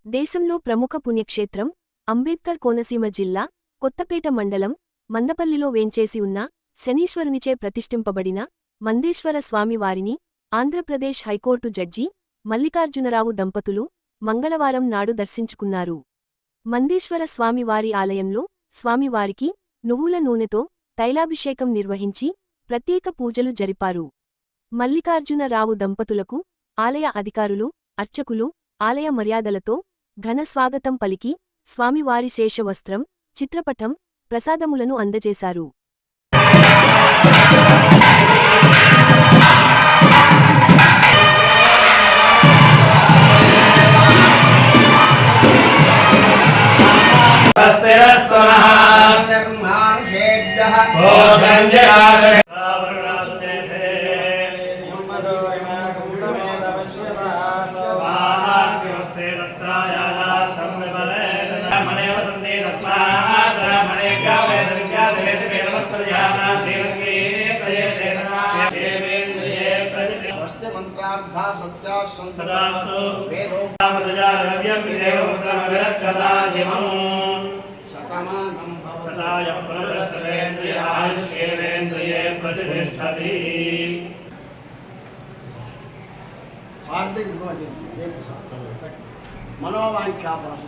దేశంలో ప్రముఖ పుణ్యక్షేత్రం అంబేద్కర్ కోనసీమ జిల్లా కొత్తపేట మండలం మందపల్లిలో వేంచేసి ఉన్న శనీశ్వరునిచే ప్రతిష్ఠింపబడిన మందేశ్వర స్వామివారిని ఆంధ్రప్రదేశ్ హైకోర్టు జడ్జి మల్లికార్జునరావు దంపతులు మంగళవారం నాడు దర్శించుకున్నారు. మందేశ్వర స్వామివారి ఆలయంలో స్వామివారికి నువ్వుల నూనెతో తైలాభిషేకం నిర్వహించి ప్రత్యేక పూజలు జరిపారు. మల్లికార్జునరావు దంపతులకు ఆలయ అధికారులు, అర్చకులు ఆలయ మర్యాదలతో ఘన స్వాగతం పలికి స్వామివారి శేషవస్త్రం, చిత్రపటం, ప్రసాదములను అందజేశారు. మనోవాంఛాపరం